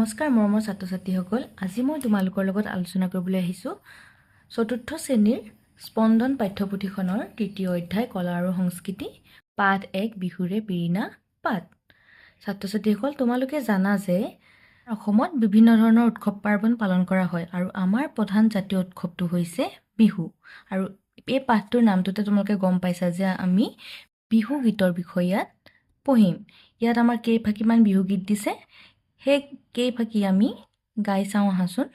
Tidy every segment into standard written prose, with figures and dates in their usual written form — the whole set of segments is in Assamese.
নমস্কাৰ মৰমৰ ছাত্ৰ ছাত্ৰীসকল, আজি মই তোমালোকৰ লগত আলোচনা কৰিবলৈ আহিছোঁ চতুৰ্থ শ্ৰেণীৰ স্পন্দন পাঠ্যপুথিখনৰ তৃতীয় অধ্যায় কলা আৰু সংস্কৃতি পাঠ 1 বিহুৰে বিৰিণা পাত। ছাত্ৰ ছাত্ৰীসকল, তোমালোকে জানা যে অসমত বিভিন্ন ধৰণৰ উৎসৱ পাৰ্বণ পালন কৰা হয় আৰু আমাৰ প্ৰধান জাতীয় উৎসৱটো হৈছে বিহু। আৰু এই পাঠটোৰ নামটোতে তোমালোকে গম পাইছা যে আমি বিহু গীতৰ বিষয়ে ইয়াত পঢ়িম। ইয়াত আমাৰ কেইফাঁকিমান বিহু গীত দিছে, সেই কেইফাঁকি আমি গাই চাওঁ আহাচোন।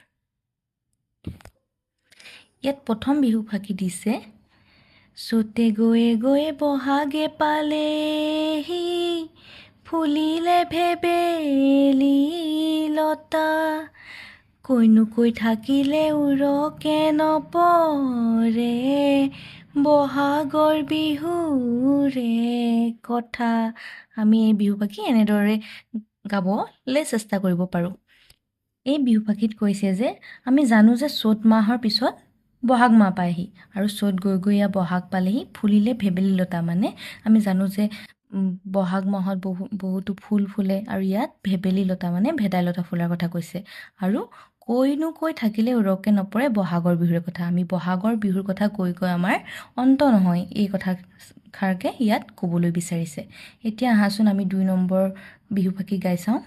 ইয়াত প্ৰথম বিহু ফাঁকি দিছে, চতে গৈয়ে গৈয়ে বহাগে পালেহি, ফুলিলে ভেবেলি লতা, কৈনো কৈ থাকিলে উৰকে নপৰে, বহাগৰ বিহুৰে কথা। আমি এই বিহু ফাঁকি এনেদৰে গাবলৈ চেষ্টা কৰিব পাৰোঁ। এই বিহু ফাঁকিত কৈছে যে আমি জানো যে চ'ত মাহৰ পিছত বহাগ মাহ পায়হি আৰু চ'ত গৈ গৈ বহাগ পালেহি, ফুলিলে ভেবেলি লতা, মানে আমি জানো যে বহাগ মাহত বহুতো ফুল ফুলে আৰু ইয়াত ভেবেলি লতা মানে ভেদাইলতা ফুলাৰ কথা কৈছে। আৰু কৈনো কৈ থাকিলে উৰকে নপৰে, বহাগৰ বিহুৰ কথা। আমি বহাগৰ বিহুৰ কথা কৈ কৈ আমাৰ অন্ত নহয়, এই কথাষাৰকে ইয়াত ক'বলৈ বিচাৰিছে। এতিয়া আহাচোন আমি 2 নম্বৰ বিহু ফাঁকি গাই চাওঁ।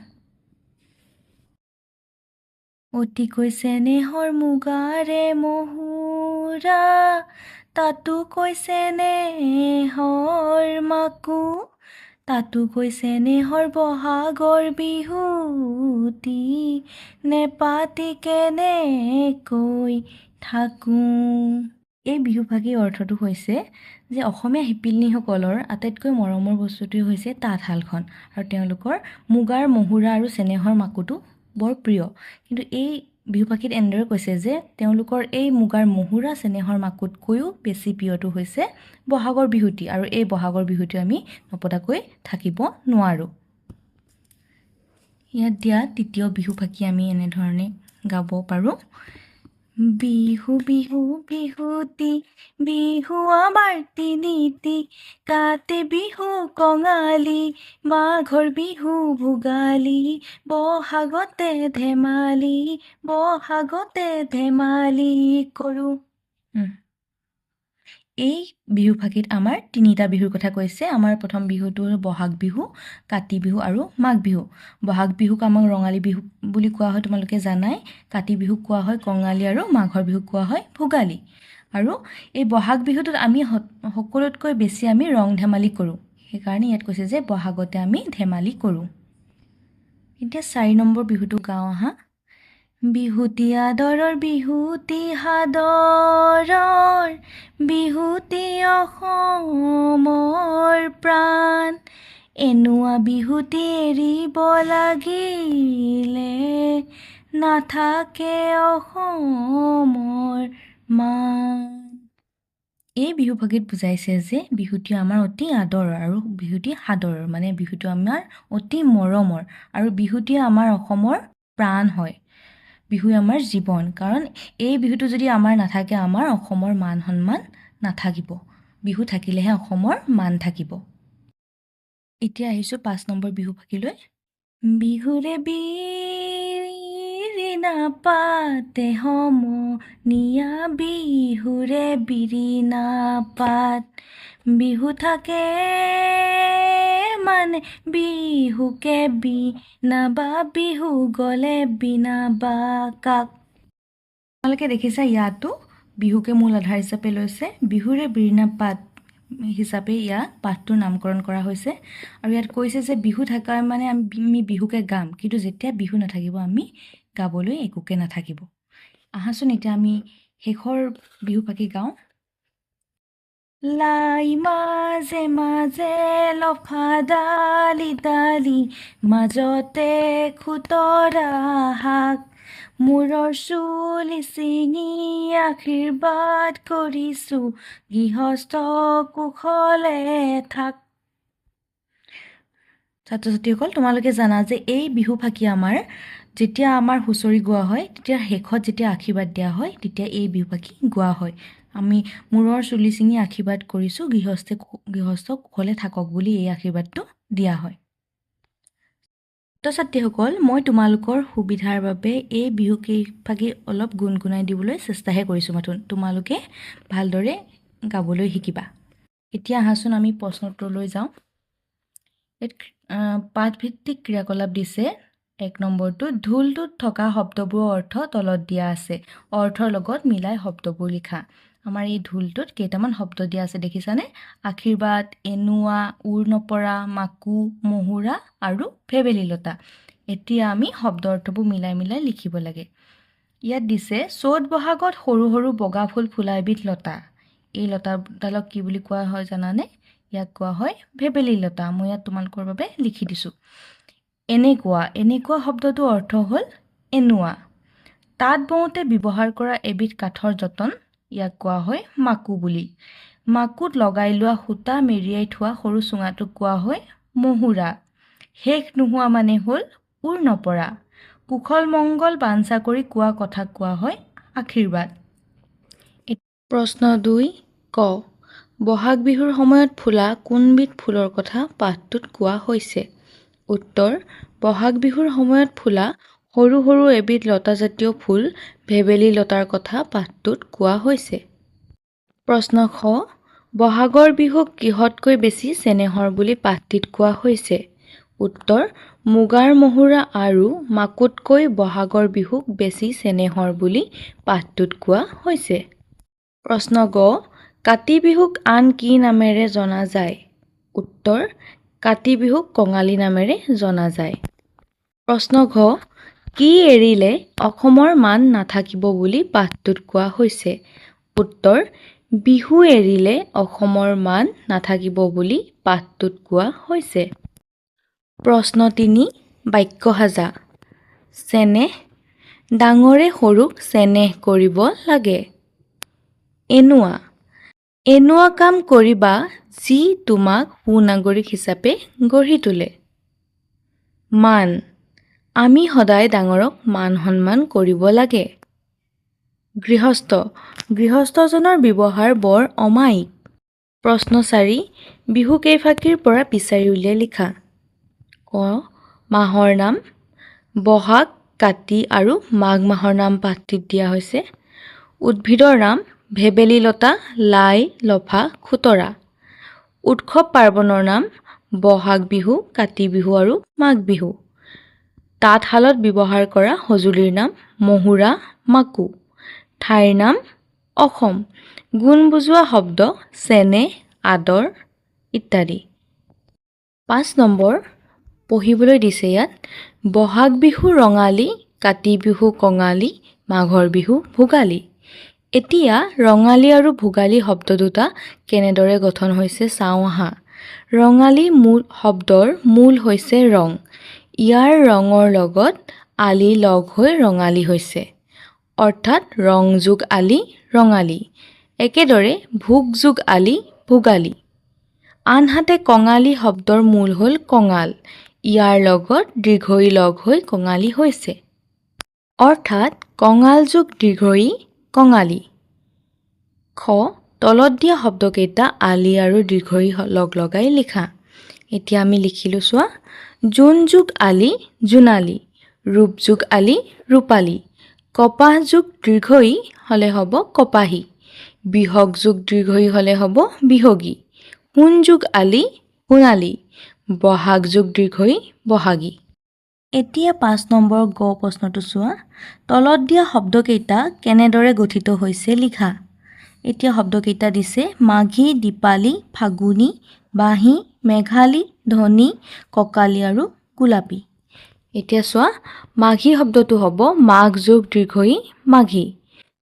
অতিকৈ চেনেহৰ মুগাৰে মহুৰা, তাতো কৈ চেনেহৰ মাকো, তাতো কৈ চেনেহৰ বহাগৰ বিহুটি, নেপাতি কেনেকৈ থাকোঁ। এই বিহু ফাঁকিৰ অৰ্থটো হৈছে যে অসমীয়া শিপিনীসকলৰ আটাইতকৈ মৰমৰ বস্তুটোৱে হৈছে তাঁতশালখন আৰু তেওঁলোকৰ মুগাৰ মহুৰা আৰু চেনেহৰ মাকুটো বৰ প্ৰিয়। কিন্তু এই বিহু ফাঁকিত এনেদৰে কৈছে যে তেওঁলোকৰ এই মুগাৰ মহুৰা চেনেহৰ মাকুতকৈও বেছি প্ৰিয়টো হৈছে বহাগৰ বিহুটি, আৰু এই বহাগৰ বিহুটি আমি নপতাকৈ থাকিব নোৱাৰোঁ। ইয়াত দিয়া তৃতীয় বিহু ফাঁকি আমি এনেধৰণে গাব পাৰোঁ। বিহু বিহু বিহুটি, বিহু আমাৰ তিনিটি, কাতি বিহু কঙালী, মাঘৰ বিহু ভোগালী, বহাগতে ধেমালি, বহাগতে ধেমালি কৰোঁ। এই বিহু ফাঁকিত আমাৰ 3টা বিহুৰ কথা কৈছে। আমাৰ প্ৰথম বিহুটো হ'ল বহাগ বিহু, কাতি বিহু আৰু মাঘ বিহু। বহাগ বিহুক আমাক ৰঙালী বিহু বুলি কোৱা হয়, তোমালোকে জানাই। কাতি বিহুক কোৱা হয় কঙালী আৰু মাঘৰ বিহুক কোৱা হয় ভোগালী। আৰু এই বহাগ বিহুটোত আমি সকলোতকৈ বেছি আমি ৰং ধেমালি কৰোঁ, সেইকাৰণে ইয়াত কৈছে যে বহাগতে আমি ধেমালি কৰোঁ। এতিয়া 4 নম্বৰ বিহুটো গাওঁ আহা। বিহুটি আদৰৰ বিহুটি সাদৰৰ, বিহুটি অসমৰ প্ৰাণ, এনোৱা বিহুটি এৰিব লাগিলে, নাথাকে অসমৰ মান। এই বিহু ফাঁকিত বুজাইছে যে বিহুটি আমাৰ অতি আদৰৰ আৰু বিহুটি সাদৰৰ, মানে বিহুটো আমাৰ অতি মৰমৰ আৰু বিহুটি আমাৰ অসমৰ প্ৰাণ হয়। বিহু আমাৰ জীৱন, কাৰণ এই বিহুটো যদি আমাৰ নাথাকে আমাৰ অসমৰ মান সন্মান নাথাকিব। বিহু থাকিলেহে অসমৰ মান থাকিব। এতিয়া আহিছোঁ 5 নম্বৰ বিহু ফাঁকিলৈ। বিহুৰে বিৰিণা পাতে সমনীয়া, বিহুৰে বিৰিণা পাত, বিহু থাকে মানে বিহুকে বিনাবা, বিহু গ'লে বিনাবা কাক। তোমালোকে দেখিছা ইয়াতো বিহুকে মূল আধাৰ হিচাপে লৈছে, বিহুৰে বিৰিণা পাত হিচাপে ইয়াত পাঠটোৰ নামকৰণ কৰা হৈছে। আৰু ইয়াত কৈছে যে বিহু থকাৰ মানে আমি বিহুকে গাম, কিন্তু যেতিয়া বিহু নাথাকিব আমি গাবলৈ একোকে নাথাকিব। আহাচোন এতিয়া আমি শেষৰ বিহু ফাঁকি গাওঁ। লাই মাজে মাজে লফা ডালি ডালি, মাজতে খুতৰা শাক, মূৰৰ চুলি ছিঙি আশীৰ্বাদ কৰিছোঁ, গৃহস্থ কুশলে থাক। ছাত্ৰ ছাত্ৰীসকল, তোমালোকে জানা যে এই বিহু ফাঁকি আমাৰ যেতিয়া আমাৰ হুঁচৰি গোৱা হয়, তেতিয়া শেষত যেতিয়া আশীৰ্বাদ দিয়া হয়, তেতিয়া এই বিহু ফাঁকি গোৱা হয়। আমি মূৰৰ চুলি ছিঙি আশীৰ্বাদ কৰিছোঁ, গৃহস্থ কুশলে থাকক বুলি এই আশীৰ্বাদটো দিয়া হয়। ছাত্ৰ-ছাত্ৰীসকল, মই তোমালোকৰ সুবিধাৰ বাবে এই বিহু কেইফাকি অলপ গুণগুণাই দিবলৈ চেষ্টাহে কৰিছোঁ মাথোন। তোমালোকে ভালদৰে গাবলৈ শিকিবা। এতিয়া আহাচোন আমি প্ৰশ্নোত্তৰলৈ যাওঁ। ইয়াত পাঠভিত্তিক ক্ৰিয়াকলাপ দিছে। 1 নম্বৰটো, ঢোলটোত থকা শব্দবোৰৰ অৰ্থ তলত দিয়া আছে। অৰ্থৰ লগত মিলাই শব্দবোৰ লিখা। আমাৰ এই ঢোলটোত কেইটামান শব্দ দিয়া আছে দেখিছানে? আশীৰ্বাদ, এনুৱা, উৰ নপৰা, মাকু, মহুৰা আৰু ভেবেলী লতা। এতিয়া আমি শব্দ অৰ্থবোৰ মিলাই মিলাই লিখিব লাগে। ইয়াত দিছে চ'ত বহাগত সৰু সৰু বগা ফুল ফুলা এবিধ লতা। এই লতাডালক কি বুলি কোৱা হয় জানানে? ইয়াক কোৱা হয় ভেবেলী লতা। মই ইয়াত তোমালোকৰ বাবে লিখি দিছোঁ। এনেকুৱা শব্দটোৰ অৰ্থ হ'ল এনুৱা। তাঁত বওঁতে ব্যৱহাৰ কৰা এবিধ কাঠৰ যতন, ইয়াক কোৱা হয় মাকু বুলি। মাকুত লগাই লোৱা সূতা মেৰিয়াই থোৱা সৰু চুঙাটোক কোৱা হয় মহুৰা। শেষ নোহোৱা মানে হ'ল উৰ নপৰা। কুশল মংগল বাঞ্ছা কৰি কোৱা কথাক কোৱা হয় আশীৰ্বাদ। প্ৰশ্ন 2 ক, বহাগ বিহুৰ সময়ত ফুলা কোনবিধ ফুলৰ কথা পাঠটোত কোৱা হৈছে? উত্তৰ, বহাগ বিহুৰ সময়ত ফুলা সৰু সৰু এবিধ লতাজাতীয় ফুল ভেবেলী লতাৰ কথা পাঠটোত কোৱা হৈছে। প্ৰশ্ন খ, বহাগৰ বিহুক কিহতকৈ বেছি চেনেহৰ বুলি পাঠটিত কোৱা হৈছে? উত্তৰ, মুগাৰ মহুৰা আৰু মাকুতকৈ বহাগৰ বিহুক বেছি চেনেহৰ বুলি পাঠটোত কোৱা হৈছে। প্ৰশ্ন গ, কাতি বিহুক আন কি নামেৰে জনা যায়? উত্তৰ, কাতি বিহুক কঙালী নামেৰে জনা যায়। প্ৰশ্ন ঘ, কি এৰিলে অসমৰ মান নাথাকিব বুলি পাঠটোত কোৱা হৈছে? উত্তৰ, বিহু এৰিলে অসমৰ মান নাথাকিব বুলি পাঠটোত কোৱা হৈছে। প্ৰশ্ন 3 বাক্য সাজা। চেনেহ, ডাঙৰে সৰুক চেনেহ কৰিব লাগে। এনুৱা কাম কৰিবা যি তোমাক সুনাগৰিক হিচাপে গঢ়ি তোলে। মান, আমি সদায় ডাঙৰক মান সন্মান কৰিব লাগে। গৃহস্থজনৰ ব্যৱহাৰ বৰ অমায়িক। প্ৰশ্ন 4 বিহু কেইফাকিৰ পৰা বিচাৰি উলিয়াই লিখা। ক, মাহৰ নাম, বহাগ, কাতি আৰু মাঘ মাহৰ নাম পাঠটিত দিয়া হৈছে। উদ্ভিদৰ নাম, ভেবেলী লতা, লাই, লফা, খুতৰা। উৎসৱ পাৰ্বণৰ নাম, বহাগ বিহু, কাতি বিহু আৰু মাঘ বিহু। তাঁতশালত ব্যৱহাৰ কৰা সঁজুলিৰ নাম, মহুৰা, মাকু। ঠাইৰ নাম, অসম। গুণ বুজোৱা শব্দ, চেনেহ, আদৰ ইত্যাদি। 5 নম্বৰ পঢ়িবলৈ দিছে ইয়াত। বহাগ বিহু ৰঙালী, কাতি বিহু কঙালী, মাঘৰ বিহু ভোগালী। এতিয়া ৰঙালী আৰু ভোগালী শব্দ দুটা কেনেদৰে গঠন হৈছে চাওঁ আহা। ৰঙালী শব্দৰ মূল হৈছে ৰং। ইয়াৰ ৰঙৰ লগত আলি লগ হৈ ৰঙালী হৈছে। অৰ্থাৎ ৰং যোগ আলি ৰঙালী। একেদৰে ভোগ যোগ আলি ভোগালী। আনহাতে কঙালী শব্দৰ মূল হ'ল কঙাল। ইয়াৰ লগত দীৰ্ঘই লগ হৈ কঙালী হৈছে। অৰ্থাৎ কঙাল যোগ দীৰ্ঘই কঙালী। খ, তলত দিয়া শব্দকেইটা আলি আৰু দীৰ্ঘই লগ লগাই লিখা। এতিয়া আমি লিখিলোঁ চোৱা। জোন যোগ আলি জোনালী। ৰূপ যোগ আলি ৰূপালী। কপাহ যোগ দীৰ্ঘই হ'লে হ'ব কপাহী। বিহগ যোগ দীৰ্ঘই হ'লে হ'ব বিহগী। সোণ যোগ আলি সোণালী। বহাগ যোগ দীৰ্ঘই বহাগী। এতিয়া 5 নম্বৰ গ প্ৰশ্নটো চোৱা। তলত দিয়া শব্দকেইটা কেনেদৰে গঠিত হৈছে লিখা। এতিয়া শব্দকেইটা দিছে মাঘী, দীপালী, ফাগুনী, বাঁহী, মেঘালী, ধনী, ককালী আৰু গোলাপী। এতিয়া চোৱা, মাঘী শব্দটো হ'ব মাঘ যোগ দীৰ্ঘই মাঘী।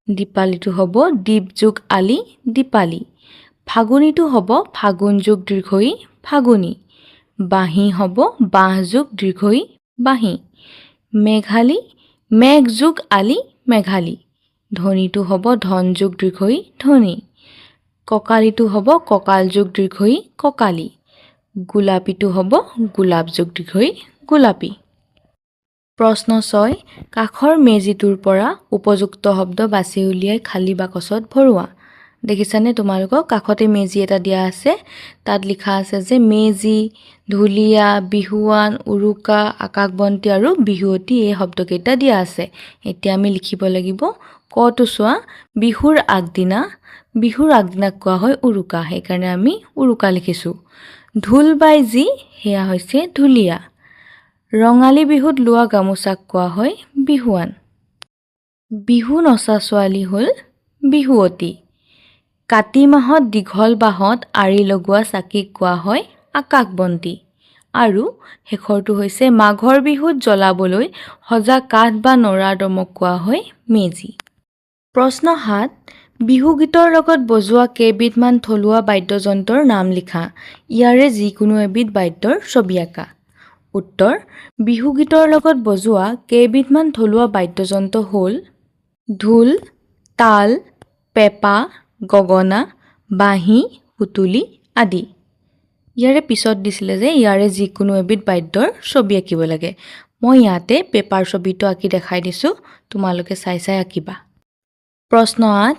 দীপালীটো হ'ব দীপ যোগ আলি দীপালী। ফাগুনীটো হ'ব ফাগুন যোগ দীৰ্ঘই ফাগুনী। বাঁহী হ'ব বাঁহ যোগ দীৰ্ঘই বাঁহী। মেঘালী মেঘ যোগ আলি মেঘালী। ধনীটো হ'ব ধন যোগ দীৰ্ঘই ধনী। ককালীটো হ'ব ককাল যোগ দীৰ্ঘই ককালী। গোলাপীটো হ'ব গোলাপ যোগ দীৰ্ঘই গোলাপী। প্ৰশ্ন 6 কাষৰ মেজিটোৰ পৰা উপযুক্ত শব্দ বাছি উলিয়াই খালী বাকচত ভৰোৱা। দেখিছানে তোমালোকক কাষতে মেজি এটা দিয়া আছে তাত লিখা আছে যে মেজি ঢুলীয়া বিহুৱান উৰুকা আকাশবন্তি আৰু বিহুৱতী এই শব্দকেইটা দিয়া আছে এতিয়া আমি লিখিব লাগিব কটো চোৱা বিহুৰ আগদিনা কোৱা হয় উৰুকা সেইকাৰণে আমি উৰুকা লিখিছো ঢোল বাইজি হেয়া হৈছে ঢুলীয়া ৰঙালী বিহুত লোৱা গামোচাক কোৱা হয় বিহুৱান বিহু নচা ছোৱালী হ'ল বিহুৱতী কাতি মাহত দীঘল বাহত আৰি লগোৱা চাকিক কোৱা হয় আকাশবন্তি আৰু শেষৰটো হৈছে মাঘৰ বিহুত জ্বলাবলৈ সজা কাঠ বা নৰা দমক কোৱা হয় মেজি প্ৰশ্ন ৭ বিহু গীতৰ লগত বজোৱা কেইবিধমান থলুৱা বাদ্যযন্ত্ৰৰ নাম লিখা ইয়াৰে যিকোনো এবিধ বাদ্যৰ ছবি আঁকা উত্তৰ বিহু গীতৰ লগত বজোৱা কেইবিধমান থলুৱা বাদ্যযন্ত্ৰ হ'ল ঢোল তাল পেঁপা গগনা বাঁহী সুতুলি আদি ইয়াৰে পিছত দিছিলে যে ইয়াৰে যিকোনো এবিধ বাদ্যৰ ছবি আঁকিব লাগে মই ইয়াতে পেপাৰ ছবিটো আঁকি দেখাই দিছো তোমালোকে চাই আঁকিবা প্ৰশ্ন ৮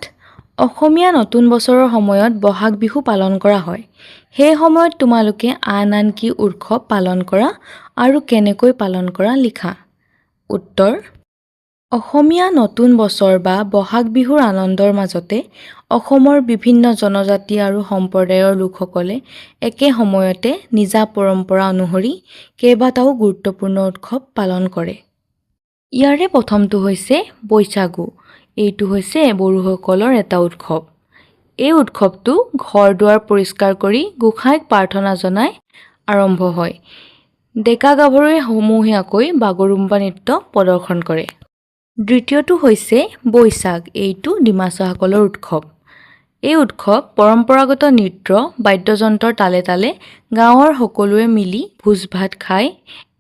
অসমীয়া নতুন বছৰৰ সময়ত বহাগ বিহু পালন কৰা হয় সেই সময়ত তোমালোকে আন কি উৎসৱ পালন কৰা আৰু কেনেকৈ পালন কৰা লিখা উত্তৰ অসমীয়া নতুন বছৰ বা বহাগ বিহুৰ আনন্দৰ মাজতে অসমৰ বিভিন্ন জনজাতি আৰু সম্প্ৰদায়ৰ লোকসকলে একে সময়তে নিজা পৰম্পৰা অনুসৰি কেইবাটাও গুৰুত্বপূৰ্ণ উৎসৱ পালন কৰে ইয়াৰে প্ৰথমটো হৈছে বৈশাগু এইটো হৈছে বড়োসকলৰ এটা উৎসৱ এই উৎসৱটো ঘৰ দুৱাৰ পৰিষ্কাৰ কৰি গোসাঁইক প্ৰাৰ্থনা জনাই আৰম্ভ হয় ডেকা গাভৰুৱে সমূহীয়াকৈ বাগৰুম্বা নৃত্য প্ৰদৰ্শন কৰে দ্বিতীয়টো হৈছে বৈশাখ এইটো ডিমাছাসকলৰ উৎসৱ এই উৎসৱ পৰম্পৰাগত নৃত্য বাদ্যযন্ত্ৰৰ তালে তালে গাঁৱৰ সকলোৱে মিলি ভোজ ভাত খাই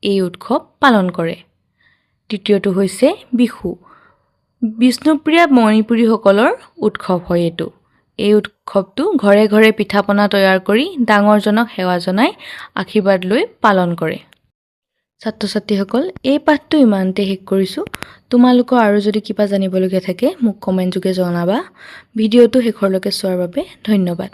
এই উৎসৱ পালন কৰে তৃতীয়টো হৈছে বিহু বিষ্ণুপ্ৰিয়া মণিপুৰীসকলৰ উৎসৱ হয় এইটো এই উৎসৱটো ঘৰে ঘৰে পিঠাপনা তৈয়াৰ কৰি ডাঙৰজনক সেৱা জনাই আশীৰ্বাদ লৈ পালন কৰে ছাত্ৰ-ছাত্ৰীসকল এই পাঠটো ইমানতে শেষ কৰিছোঁ তোমালোকৰ আৰু যদি কিবা জানিবলগীয়া থাকে মোক কমেন্ট যোগে জনাবা ভিডিঅ'টো শেষৰলৈকে চোৱাৰ বাবে ধন্যবাদ